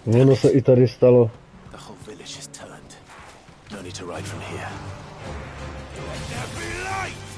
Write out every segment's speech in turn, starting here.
Ono se i tady stalo. The whole village has turned. No need to ride from here. Let there be light!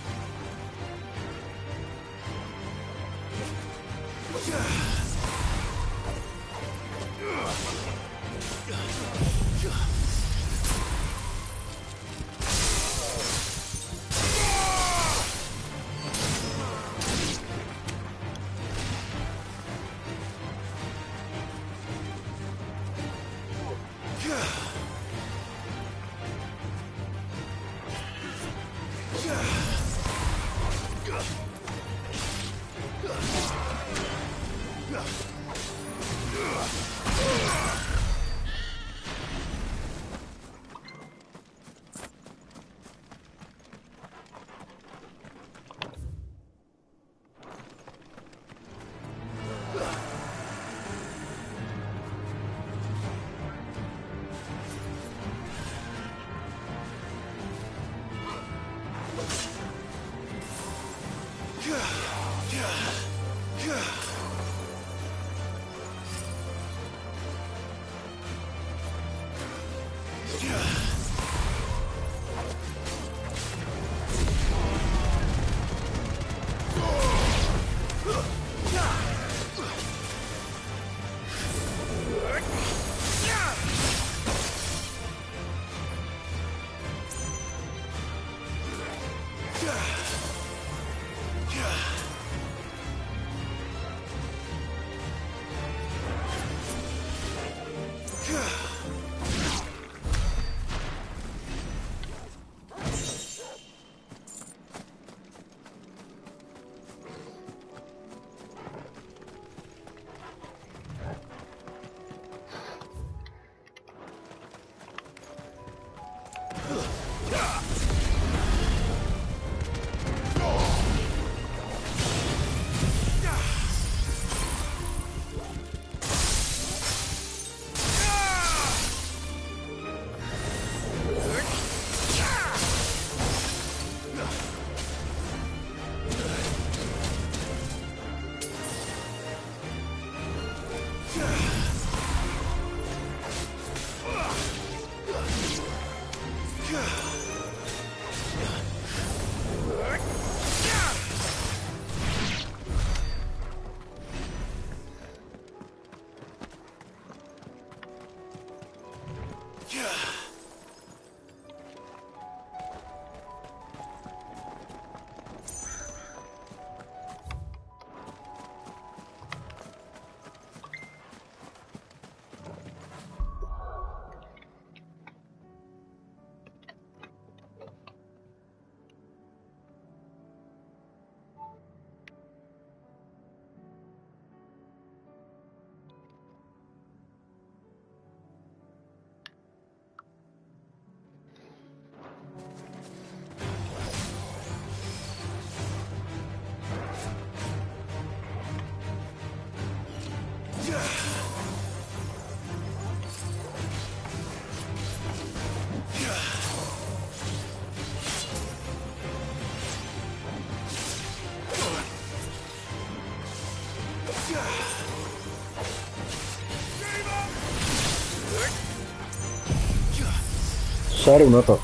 Šáru na to.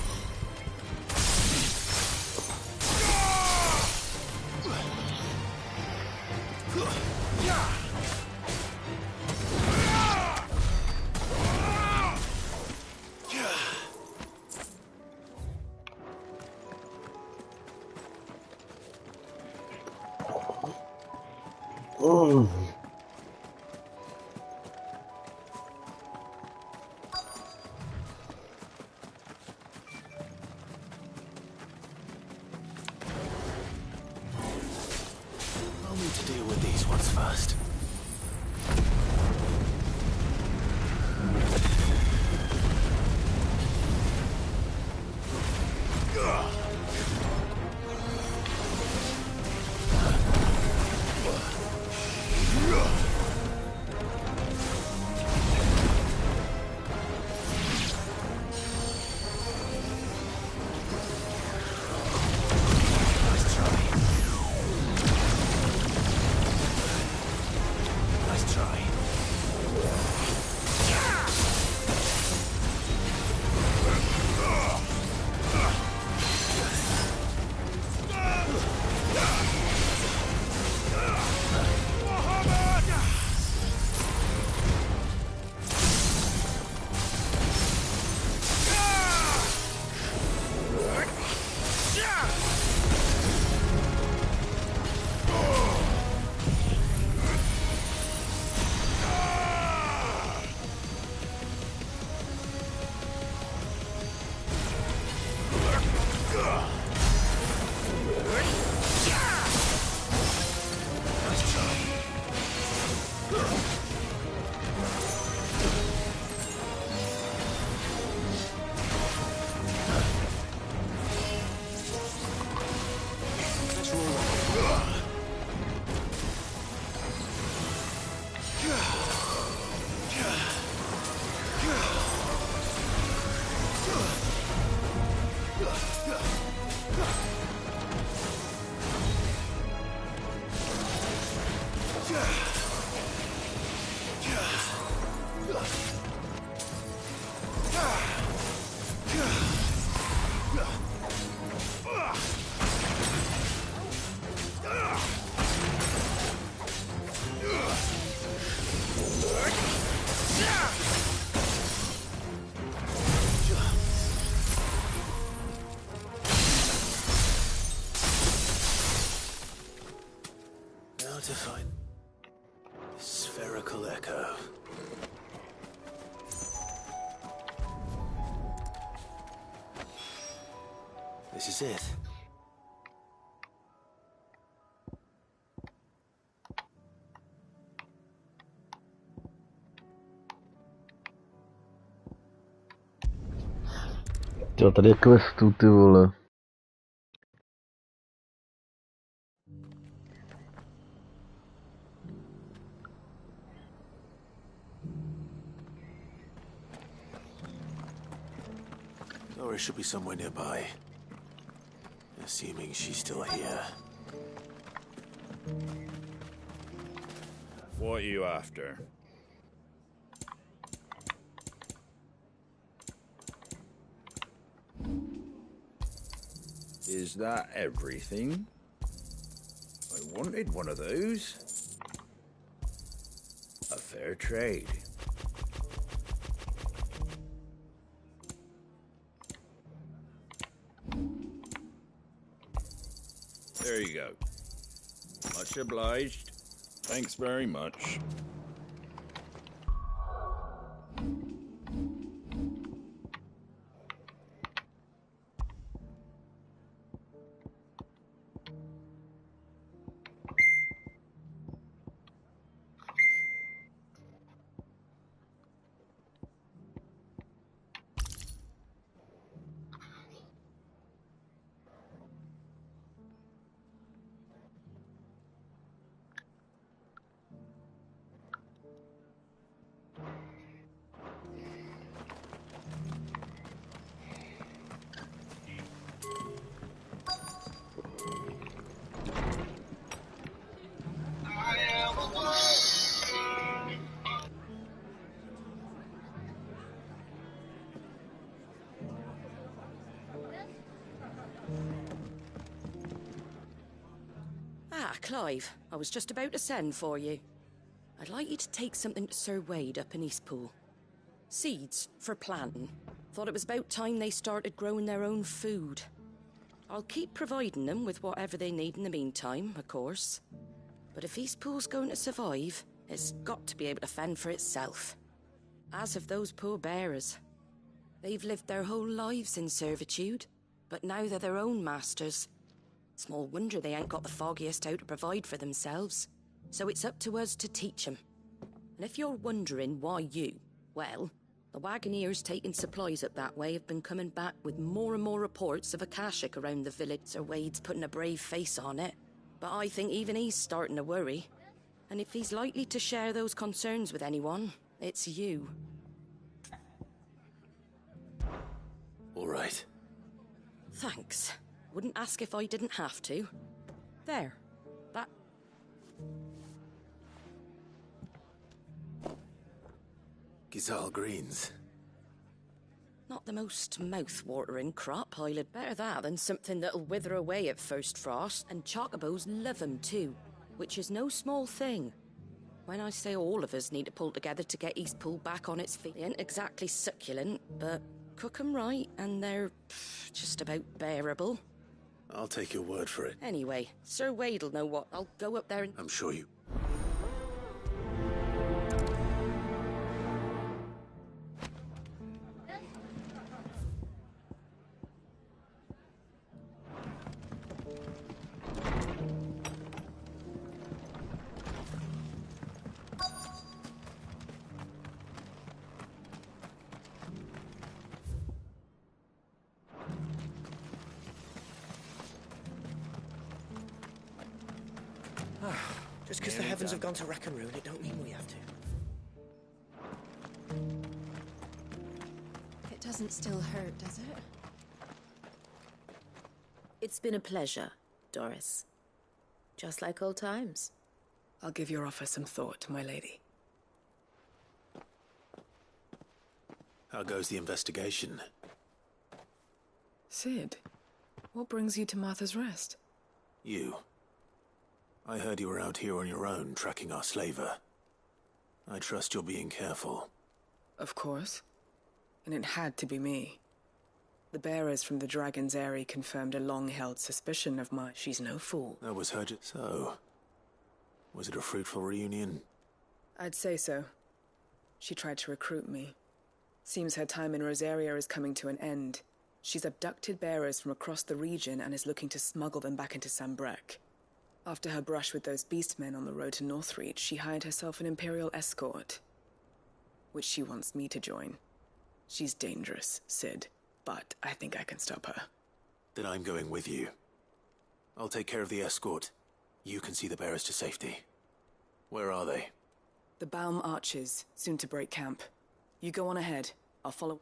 I'll need to deal with these ones first. Now to find the spherical echo. This is it. Jo, tady je questu, ty vole. Laura should be somewhere nearby. Assuming she's still here. What are you after? Is that everything? I wanted one of those. A fair trade. There you go. Much obliged. Thanks very much. Ah, Clive, I was just about to send for you. I'd like you to take something to Sir Wade up in Eastpool. Seeds for planting. Thought it was about time they started growing their own food. I'll keep providing them with whatever they need in the meantime, of course. But if Eastpool's going to survive, it's got to be able to fend for itself. As have those poor bearers. They've lived their whole lives in servitude, but now they're their own masters. Small wonder they ain't got the foggiest how to provide for themselves. So it's up to us to teach them. And if you're wondering why you, well, the Wagoneers taking supplies up that way have been coming back with more and more reports of Akashic around the village. Sir Wade's putting a brave face on it. But I think even he's starting to worry. And if he's likely to share those concerns with anyone, it's you. All right. Thanks. Wouldn't ask if I didn't have to. There. That... Gizal greens. Not the most mouth-watering crop, I'll admit. Better that than something that'll wither away at first frost. And chocobos love 'em too, which is no small thing. When I say all of us need to pull together to get Eastpool back on its feet, they ain't exactly succulent, but cook 'em right and they're just about bearable. I'll take your word for it. Anyway, Sir Wade'll know what. I'll go up there and... I'm sure you... Just because the heavens have gone to wreck and ruin, it don't mean we have to. It doesn't still hurt, does it? It's been a pleasure, Doris. Just like old times. I'll give your offer some thought, my lady. How goes the investigation? Sid, what brings you to Martha's Rest? You. I heard you were out here on your own, tracking our slaver. I trust you're being careful. Of course. And it had to be me. The bearers from the Dragon's Eyrie confirmed a long-held suspicion of my... She's no fool. That was her So, was it a fruitful reunion? I'd say so. She tried to recruit me. Seems her time in Rosaria is coming to an end. She's abducted bearers from across the region and is looking to smuggle them back into Sambrec. After her brush with those beastmen on the road to Northreach, she hired herself an Imperial escort, which she wants me to join. She's dangerous, Sid, but I think I can stop her. Then I'm going with you. I'll take care of the escort. You can see the bearers to safety. Where are they? The Baum Archers, soon to break camp. You go on ahead. I'll follow.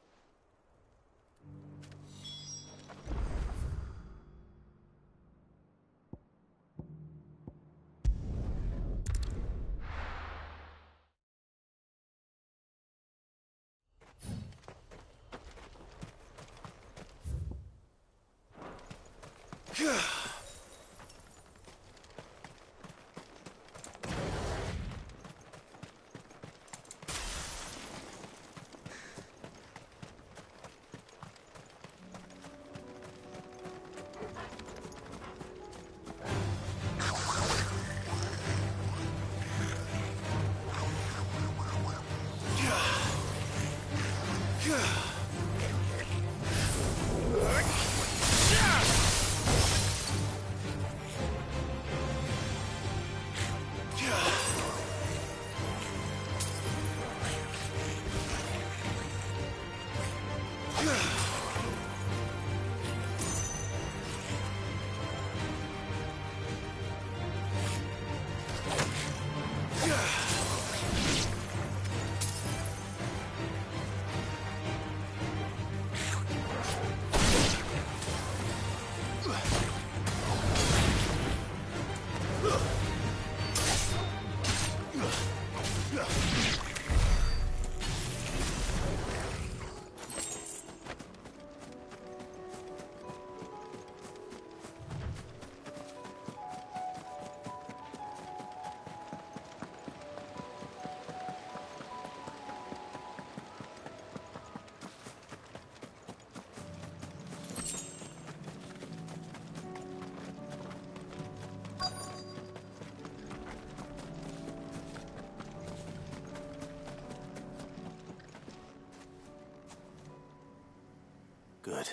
Good.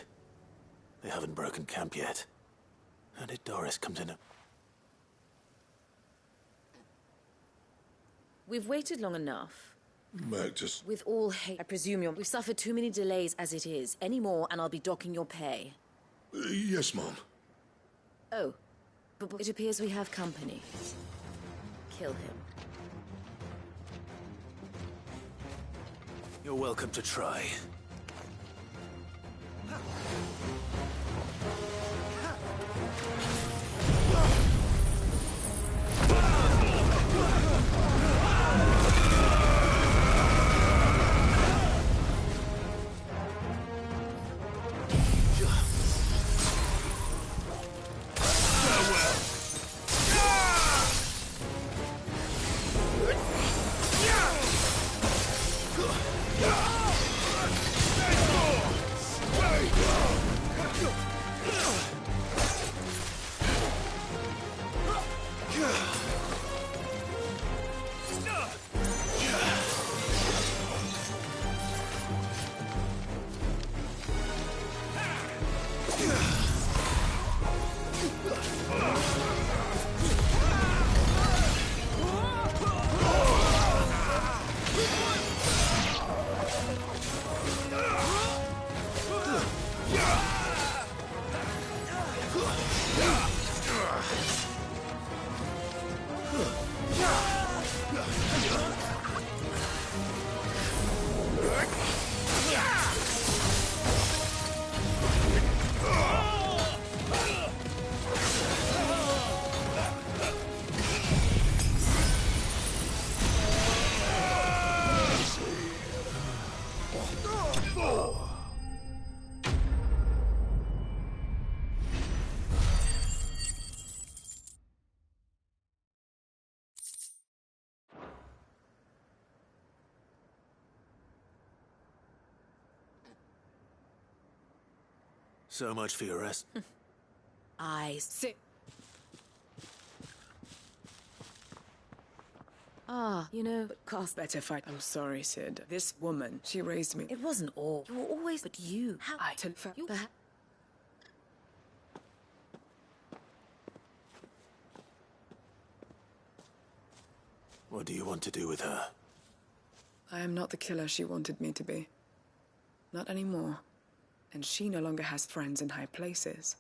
They haven't broken camp yet. How did Doris come to know? We've waited long enough. Meg, just... With all hate, I presume we've suffered too many delays as it is. Any more, and I'll be docking your pay. yes, Mom. Oh, but it appears we have company. Kill him. You're welcome to try. So much for your rest. I sit. Ah, you know, Cost better fight. I'm sorry, Sid. This woman, she raised me. it wasn't all. You were always, but you. How? You perhaps. What do you want to do with her? I am not the killer she wanted me to be. Not anymore. And she no longer has friends in high places.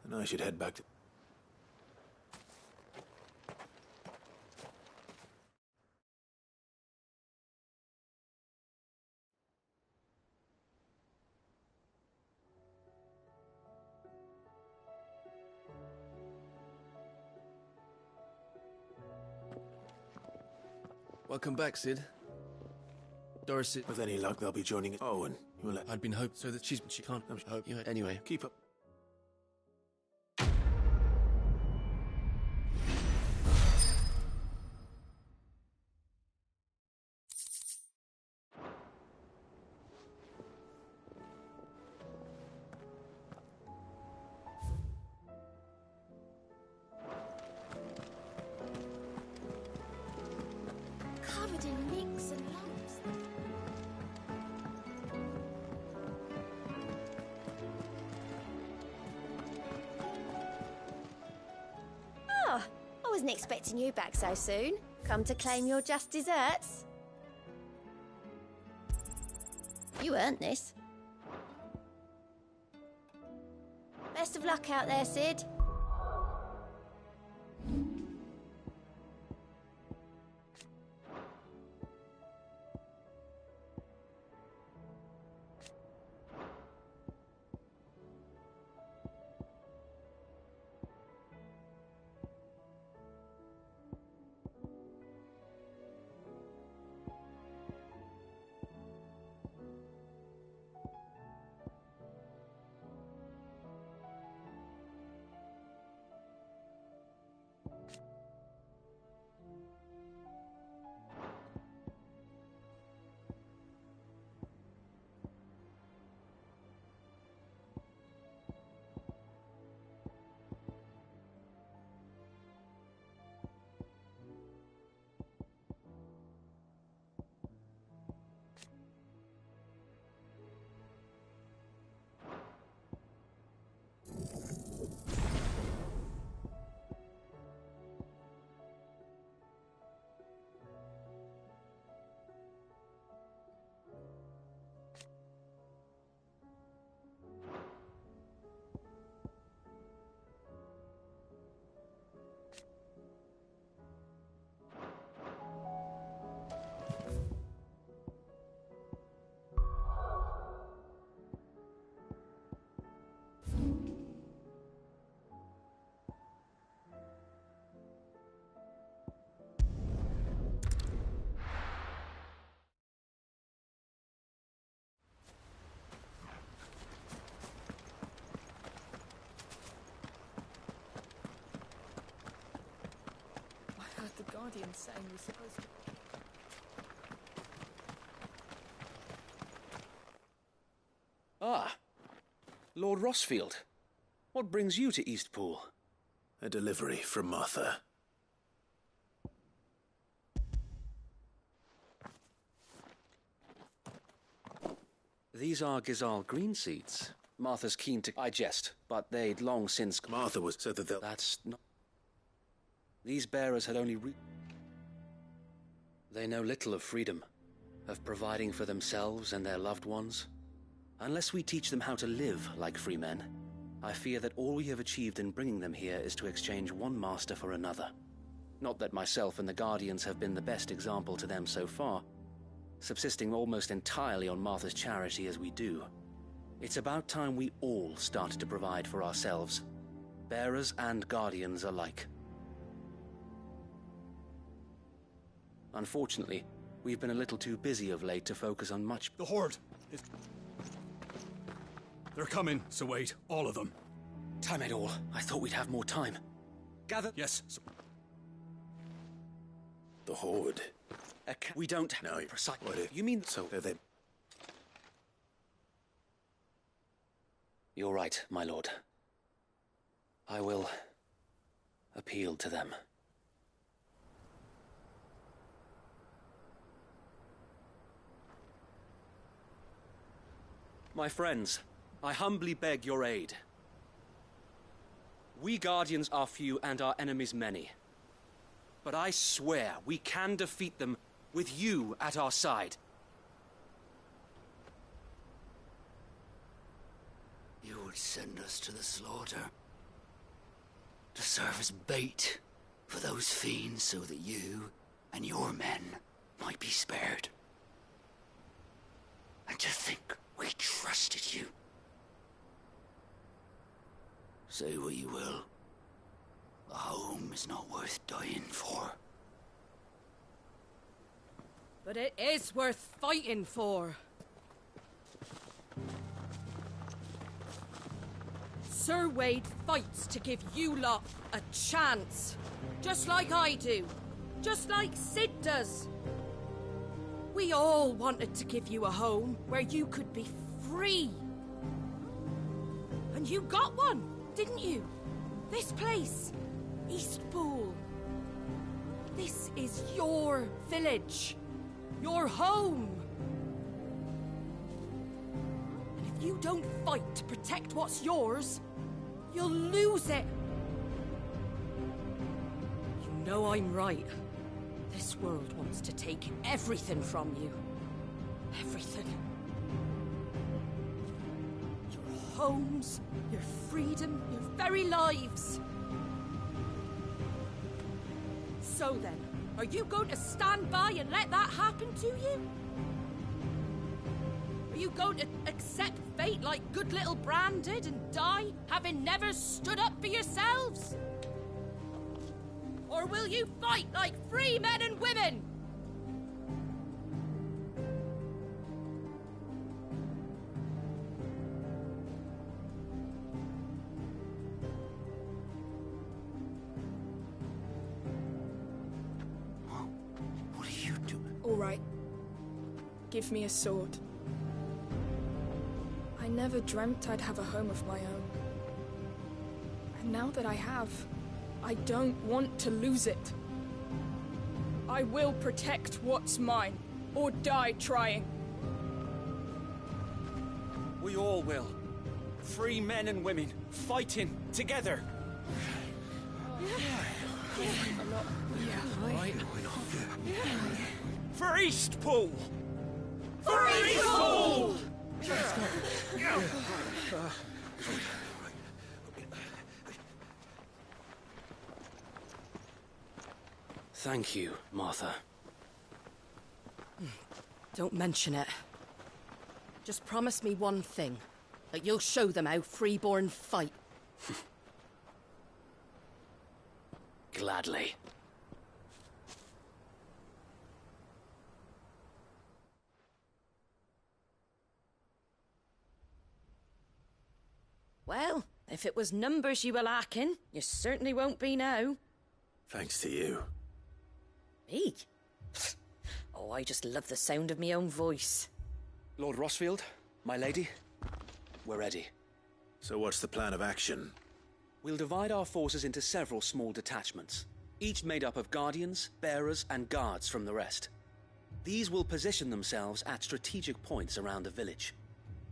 And I should head back to... Welcome back, Sid. Doris, With any luck, they'll be joining it. Oh, and you'll let... I'd been hoped so that she can't hope you. Anyway, Keep up. Covered in nicks and lumps. Oh, I wasn't expecting you back so soon. Come to claim your just desserts? You earned this. Best of luck out there, Sid. I heard the Guardian saying we're supposed to... Ah, Lord Rossfield. What brings you to Eastpool? A delivery from Martha. These are Gizal green seeds. Martha's keen to... I jest, but they'd long since... Martha was so that they'll... That's not... These bearers had only They know little of freedom, of providing for themselves and their loved ones. Unless we teach them how to live like free men, I fear that all we have achieved in bringing them here is to exchange one master for another. Not that myself and the Guardians have been the best example to them so far, subsisting almost entirely on Martha's charity as we do. It's about time we all started to provide for ourselves, bearers and Guardians alike. Unfortunately, we've been a little too busy of late to focus on much... The Horde is... They're coming, so wait, all of them. Time it all. I thought we'd have more time. Gather... Yes. The Horde. We don't... No, precisely. what if... You mean... So, they... You're right, my lord. I will appeal to them. My friends, I humbly beg your aid. We Guardians are few and our enemies many. But I swear we can defeat them with you at our side. You would send us to the slaughter. To serve as bait for those fiends so that you and your men might be spared. And to think we trusted you. Say what you will. A home is not worth dying for. But it is worth fighting for. Sir Wade fights to give you lot a chance. Just like I do. Just like Sid does. We all wanted to give you a home where you could be free. And you got one, didn't you? This place, Eastpool. This is your village. Your home. And if you don't fight to protect what's yours, you'll lose it. You know I'm right. This world wants to take everything from you. Everything. Your homes, your freedom, your very lives. So then, are you going to stand by and let that happen to you? Are you going to accept fate like good little Bran did and die, having never stood up for yourselves? Or will you fight like free men and women? What are you doing? All right. Give me a sword. I never dreamt I'd have a home of my own. And now that I have, I don't want to lose it. I will protect what's mine, or die trying. We all will. Free men and women, fighting together. For Eastpool! For Eastpool! Thank you, Martha. Don't mention it. Just promise me one thing. That you'll show them how freeborn fight. Gladly. Well, if it was numbers you were lacking, you certainly won't be now. Thanks to you. Me? Oh, I just love the sound of my own voice. Lord Rossfield, my lady, we're ready. So what's the plan of action? We'll divide our forces into several small detachments, each made up of guardians, bearers, and guards from the rest. These will position themselves at strategic points around the village.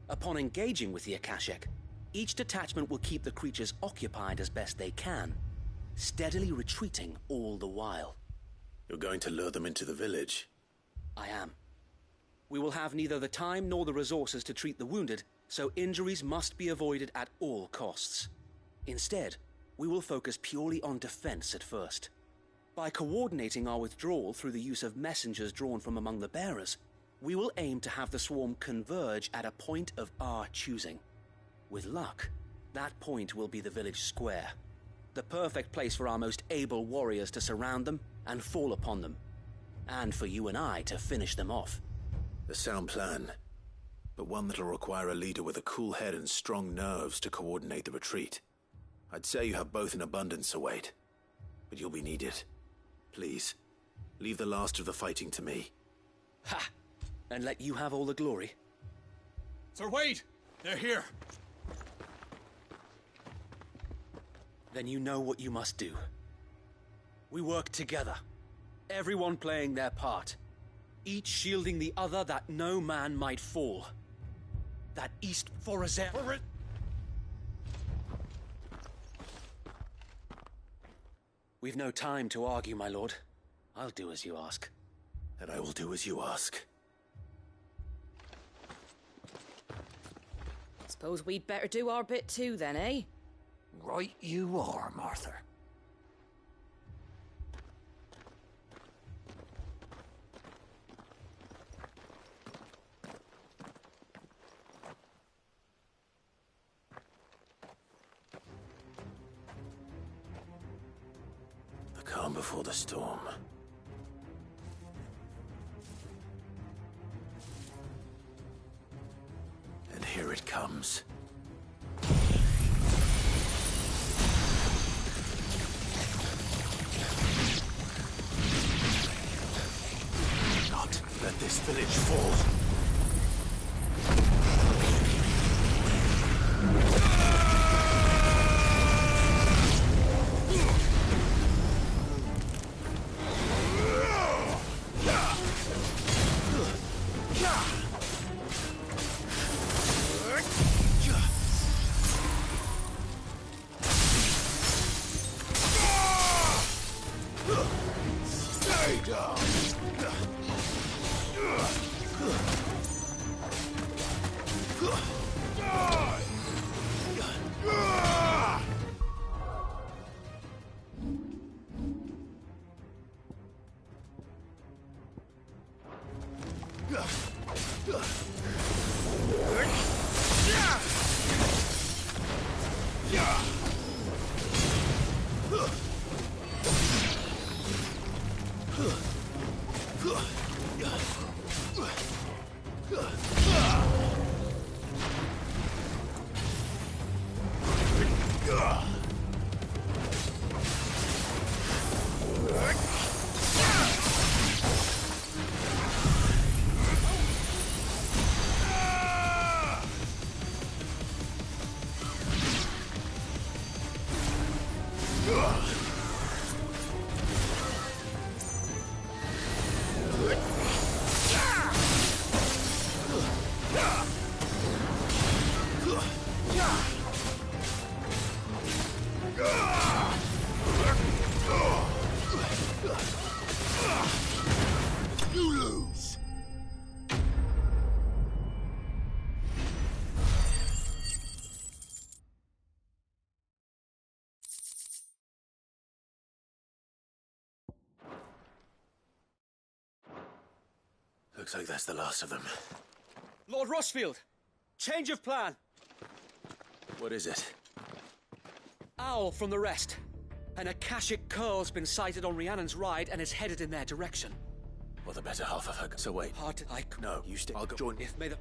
Upon engaging with the Akashic, each detachment will keep the creatures occupied as best they can, steadily retreating all the while. You're going to lure them into the village? I am. We will have neither the time nor the resources to treat the wounded, so injuries must be avoided at all costs. Instead, we will focus purely on defense at first. By coordinating our withdrawal through the use of messengers drawn from among the bearers, we will aim to have the swarm converge at a point of our choosing. With luck, that point will be the village square, the perfect place for our most able warriors to surround them and fall upon them, and for you and I to finish them off. A sound plan, but one that'll require a leader with a cool head and strong nerves to coordinate the retreat. I'd say you have both in abundance, Sir Wade, but you'll be needed. Please, Leave the last of the fighting to me. Ha! And let you have all the glory? Sir Wade! They're here! Then you know what you must do. We work together, everyone playing their part, each shielding the other that no man might fall. That East Forazer... We've no time to argue, my lord. I'll do as you ask. And I will do as you ask. Suppose we'd better do our bit too then, eh? Right you are, Martha. The calm before the storm. And here it comes. Not let this village fall. Looks like that's the last of them. Lord Rossfield! Change of plan! What is it? Owl from the rest. An Akashic curl's been sighted on Rhiannon's ride and is headed in their direction. Well, the better half of her. So wait. Hard to... No, you stay. I'll go join. If may the...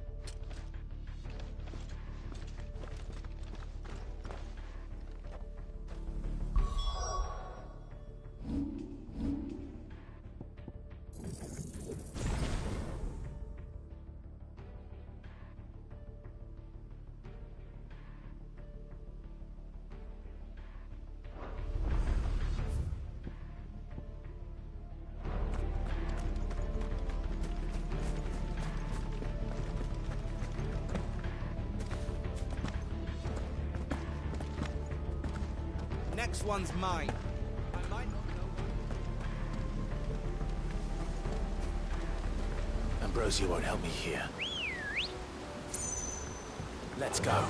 Next one's mine. I might not know. Ambrosia won't help me here. Let's go.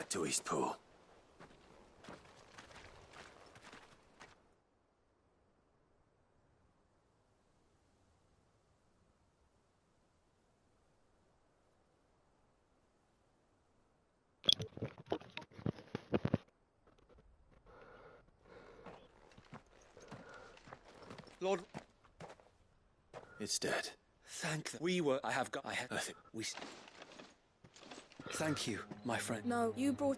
back to Eastpool. Lord... It's dead. I have got... Thank you, my friend. No, you brought...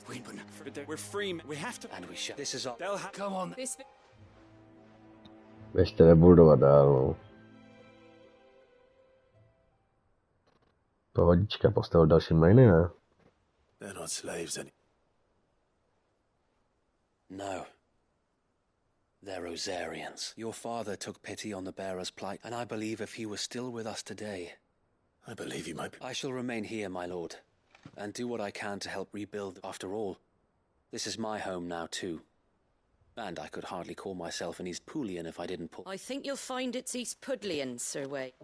We're free, we have to... And we shall... This is all... Come on. This... Mestere budova dál. Pohodička, postavil další miny, ne? They're not slaves any... No. They're Rosarians. Your father took pity on the bearer's plight, and I believe if he were still with us today... I believe you might be... I shall remain here, my lord, and do what I can to help rebuild. After all, this is my home now, too. And I could hardly call myself an Eastpoolian if I didn't pull... I think you'll find it's Eastpudlian, Sir Way.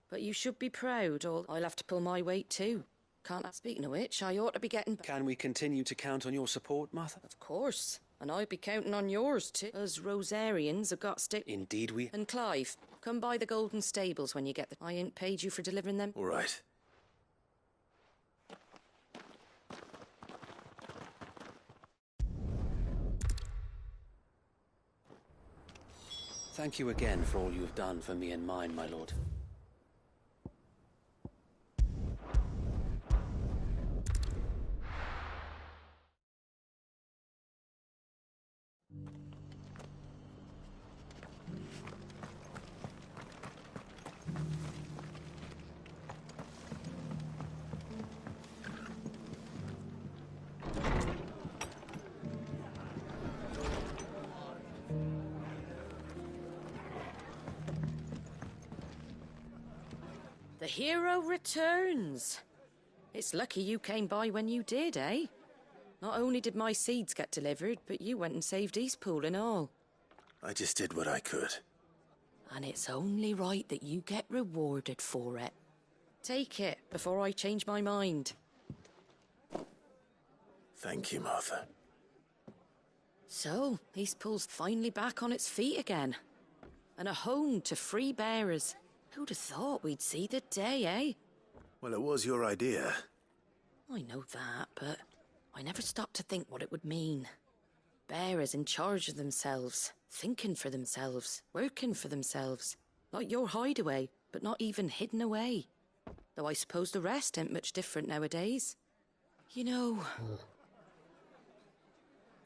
But you should be proud, or I'll have to pull my weight too. Can't I? Speaking of which, I ought to be getting... Can we continue to count on your support, Martha? Of course. And I'd be counting on yours too. Us Rosarians have got stick... Indeed we... And Clive, come by the Golden Stables when you get the... I ain't paid you for delivering them. All right. Thank you again for all you have done for me and mine, my lord. The hero returns. It's lucky you came by when you did, eh? Not only did my seeds get delivered, but you went and saved Eastpool and all. I just did what I could. And it's only right that you get rewarded for it. Take it before I change my mind. Thank you, Martha. So, Eastpool's finally back on its feet again. And a home to free bearers. Who'd have thought we'd see the day, eh? Well, it was your idea. I know that, but I never stopped to think what it would mean. Bearers in charge of themselves, thinking for themselves, working for themselves. Like your hideaway, but not even hidden away. Though I suppose the rest ain't much different nowadays. You know...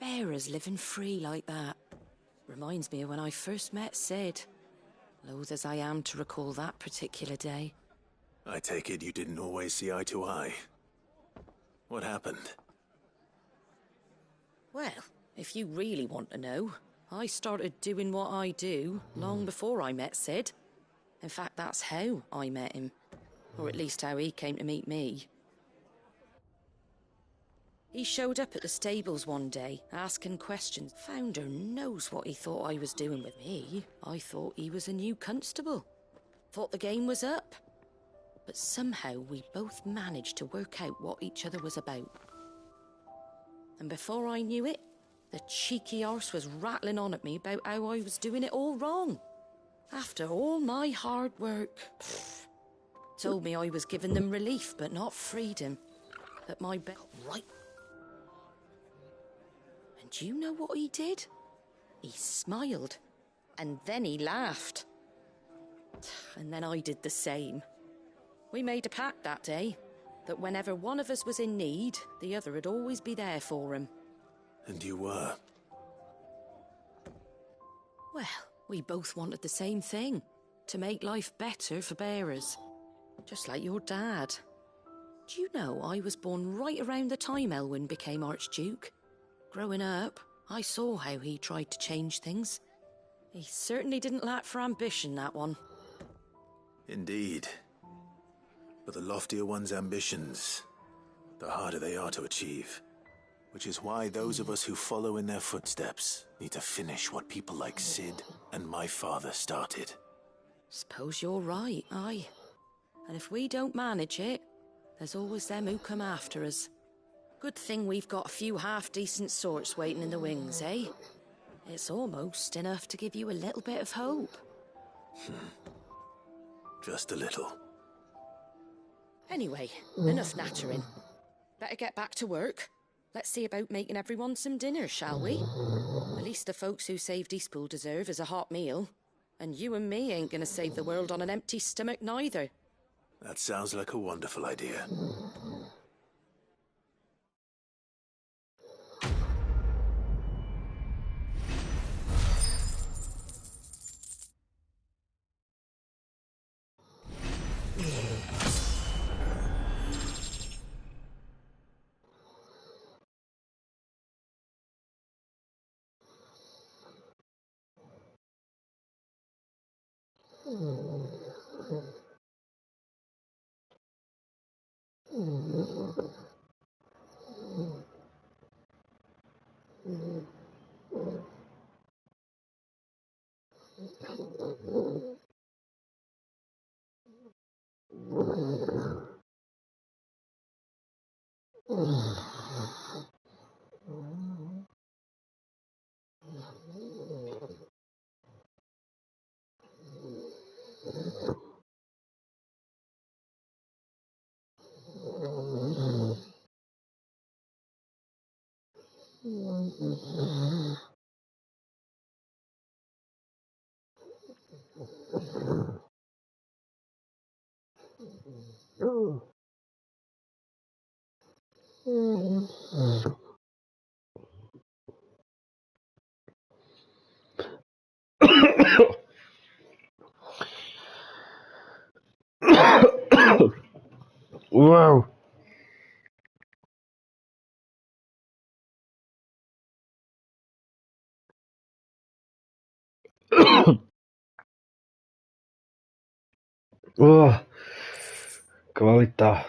bearers living free like that. Reminds me of when I first met Sid. Loath as I am to recall that particular day. I take it you didn't always see eye to eye. What happened? Well, if you really want to know, I started doing what I do long before I met Sid. In fact, that's how I met him. Or at least how he came to meet me. He showed up at the stables one day, asking questions. Founder knows what he thought I was doing with me. I thought he was a new constable. Thought the game was up. But somehow we both managed to work out what each other was about. And before I knew it, the cheeky arse was rattling on at me about how I was doing it all wrong. After all my hard work. Told me I was giving them relief, but not freedom. That my right. And do you know what he did? He smiled. And then he laughed. And then I did the same. We made a pact that day, that whenever one of us was in need, the other would always be there for him. And you were? Well, we both wanted the same thing. To make life better for bearers. Just like your dad. Do you know I was born right around the time Elwyn became Archduke? Growing up, I saw how he tried to change things. He certainly didn't lack for ambition, that one. Indeed. But the loftier one's ambitions, the harder they are to achieve. Which is why those of us who follow in their footsteps need to finish what people like Sid and my father started. Suppose you're right, aye. And if we don't manage it, there's always them who come after us. Good thing we've got a few half-decent sorts waiting in the wings, eh? It's almost enough to give you a little bit of hope. Just a little. Anyway, enough nattering. Better get back to work. Let's see about making everyone some dinner, shall we? At least the folks who saved Eastpool deserve is a hot meal. And you and me ain't gonna save the world on an empty stomach neither. That sounds like a wonderful idea. Wow. Kvalita.